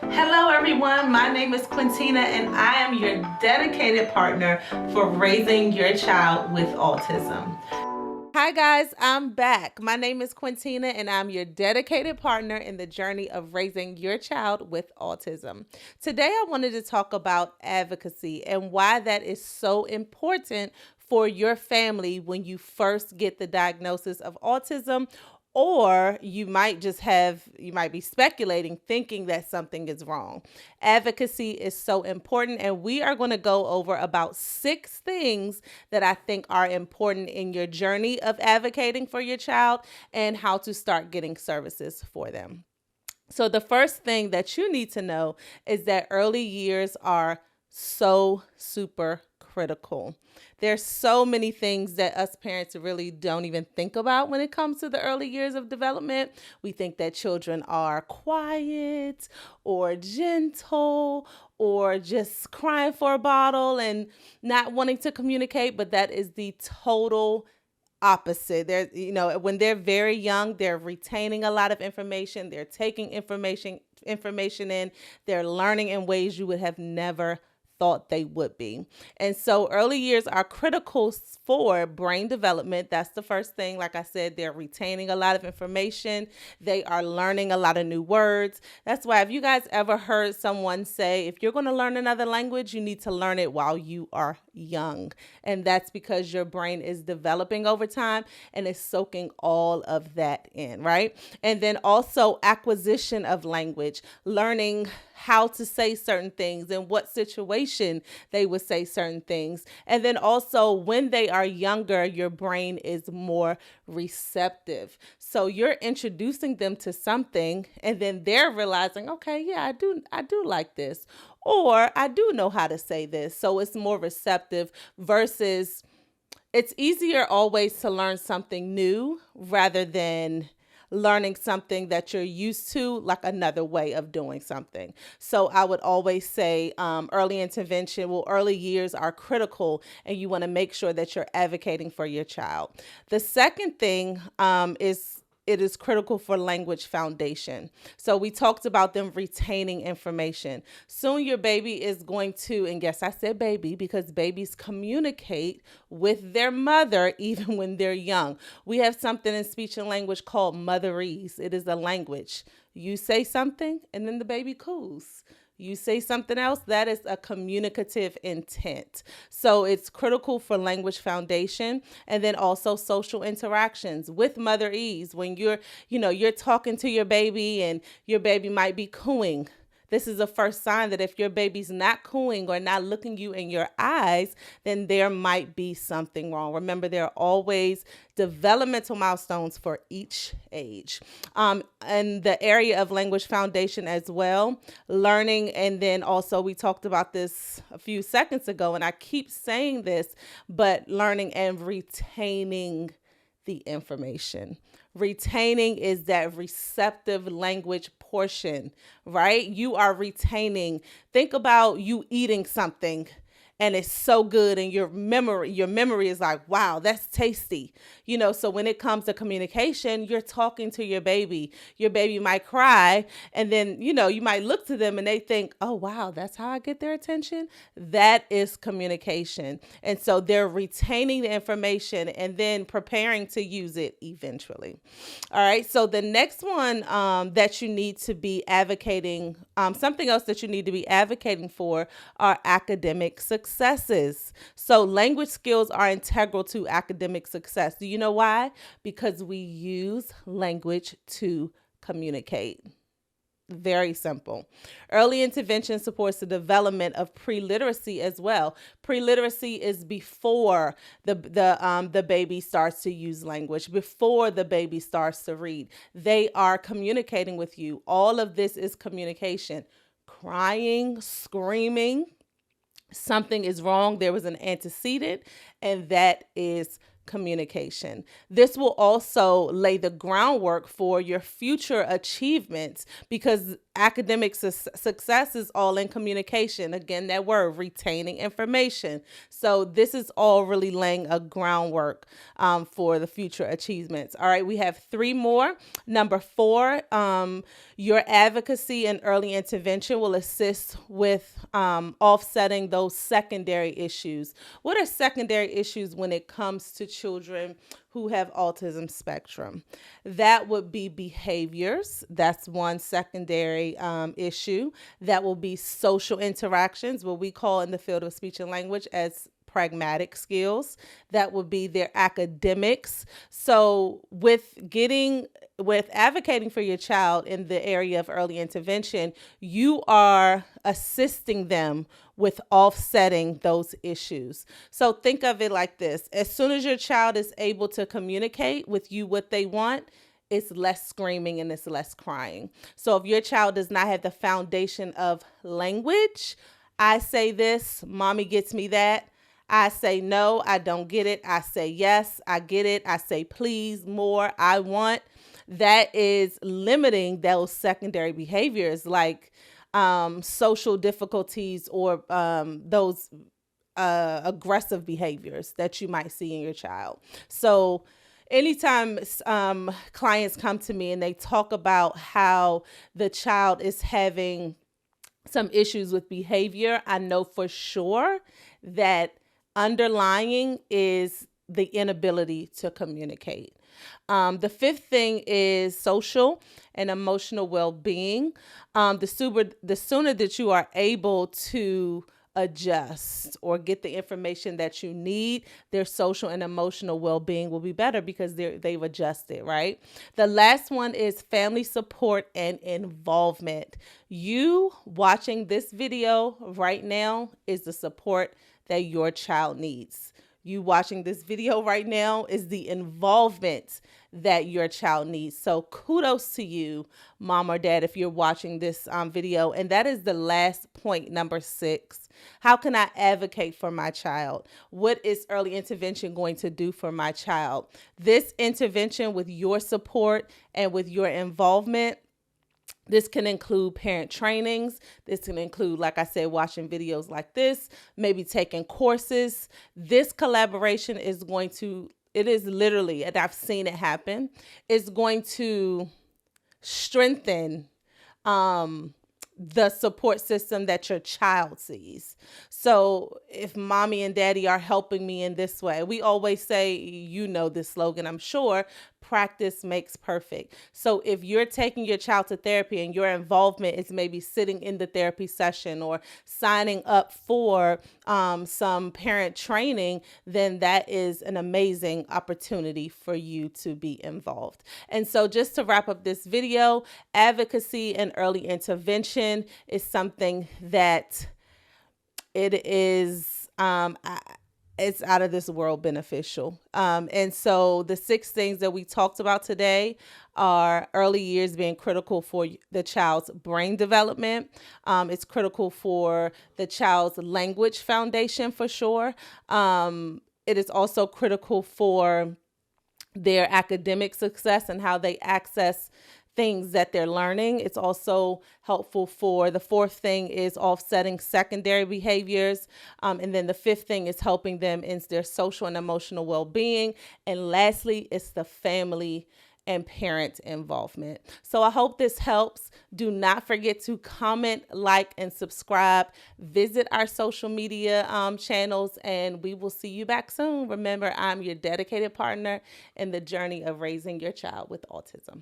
Hello everyone, my name is Quintina and I am your dedicated partner for raising your child with autism. Hi guys, I'm back. My name is Quintina and I'm your dedicated partner in the journey of raising your child with autism. Today I wanted to talk about advocacy and why that is so important for your family when you first get the diagnosis of autism, or you might be speculating thinking that something is wrong. Advocacy is so important, and we are going to go over about 6 things that I think are important in your journey of advocating for your child and how to start getting services for them. So, the first thing that you need to know is that early years are so super critical. There's so many things that us parents really don't even think about when it comes to the early years of development. We think that children are quiet or gentle or just crying for a bottle and not wanting to communicate, but that is the total opposite. When they're very young, they're retaining a lot of information, they're taking information in, they're learning in ways you would have never thought they would be. And so early years are critical for brain development. That's the first thing. Like I said, they're retaining a lot of information. They are learning a lot of new words. That's why, if you guys ever heard someone say, if you're going to learn another language, you need to learn it while you are young. And that's because your brain is developing over time and is soaking all of that in, right? And then also acquisition of language, learning how to say certain things, in what situation they would say certain things. And then also, when they are younger, your brain is more receptive. So you're introducing them to something and then they're realizing, okay, yeah, I do like this, or I do know how to say this. So it's more receptive versus it's easier always to learn something new rather than learning something that you're used to, like another way of doing something. So I would always say early years are critical, and you want to make sure that you're advocating for your child. The second thing is it is critical for language foundation. So we talked about them retaining information. Soon your baby is going to, and yes, I said baby because babies communicate with their mother even when they're young. We have something in speech and language called motherese. It is a language. You say something and then the baby coos. You say something else, that is a communicative intent. So it's critical for language foundation, and then also social interactions with motherese. When you're talking to your baby and your baby might be cooing. This is the first sign that if your baby's not cooing or not looking you in your eyes, then there might be something wrong. Remember, there are always developmental milestones for each age. And the area of language foundation as well, learning, and then also we talked about this a few seconds ago, and I keep saying this, but learning and retaining the information. Retaining is that receptive language portion, right? You are retaining. Think about you eating something and it's so good, and your memory is like, wow, that's tasty. So when it comes to communication, you're talking to your baby might cry, and then you might look to them and they think, oh wow, that's how I get their attention. That is communication. And so they're retaining the information and then preparing to use it eventually. All right, so the next one that you need to be advocating, something else that you need to be advocating for, are academic successes. So language skills are integral to academic success. Do you know why? Because we use language to communicate. Very simple. Early intervention supports the development of pre-literacy as well. Pre-literacy is before the baby starts to use language, before the baby starts to read. They are communicating with you. All of this is communication. Crying, screaming, something is wrong. There was an antecedent, and that is communication. This will also lay the groundwork for your future achievements, because academic success is all in communication. Again, that word, retaining information. So this is all really laying a groundwork for the future achievements. All right, we have 3 more. Number 4, your advocacy and early intervention will assist with offsetting those secondary issues. What are secondary issues when it comes to children who have autism spectrum? That would be behaviors. That's one secondary issue. That will be social interactions, what we call in the field of speech and language as pragmatic skills. That would be their academics. So with advocating for your child in the area of early intervention, you are assisting them with offsetting those issues. So think of it like this. As soon as your child is able to communicate with you what they want, it's less screaming and it's less crying. So if your child does not have the foundation of language, I say this, mommy gets me that. I say no, I don't get it. I say yes, I get it. I say please, more, I want. That is limiting those secondary behaviors like social difficulties or those aggressive behaviors that you might see in your child. So anytime clients come to me and they talk about how the child is having some issues with behavior, I know for sure that underlying is the inability to communicate. The 5th thing is social and emotional well-being. The sooner that you are able to adjust or get the information that you need, their social and emotional well-being will be better because they've adjusted, right? The last one is family support and involvement. You watching this video right now is the support that your child needs. You watching this video right now is the involvement that your child needs. So kudos to you, mom or dad, if you're watching this video. And that is the last point, number 6. How can I advocate for my child? What is early intervention going to do for my child? This intervention with your support and with your involvement, this can include parent trainings. This can include, like I said, watching videos like this, maybe taking courses. This collaboration is going to, it is literally, and I've seen it happen, it's going to strengthen the support system that your child sees. So if mommy and daddy are helping me in this way, we always say, you know this slogan, I'm sure, practice makes perfect. So if you're taking your child to therapy and your involvement is maybe sitting in the therapy session or signing up for some parent training, then that is an amazing opportunity for you to be involved. And so just to wrap up this video, advocacy and early intervention is something that it is it's out of this world beneficial. And so the 6 things that we talked about today are early years being critical for the child's brain development. It's critical for the child's language foundation for sure. It is also critical for their academic success and how they access things that they're learning. It's also helpful for the 4th thing is offsetting secondary behaviors. And then the 5th thing is helping them in their social and emotional well-being. And lastly, it's the family and parent involvement. So I hope this helps. Do not forget to comment, like, and subscribe. Visit our social media channels, and we will see you back soon. Remember, I'm your dedicated partner in the journey of raising your child with autism.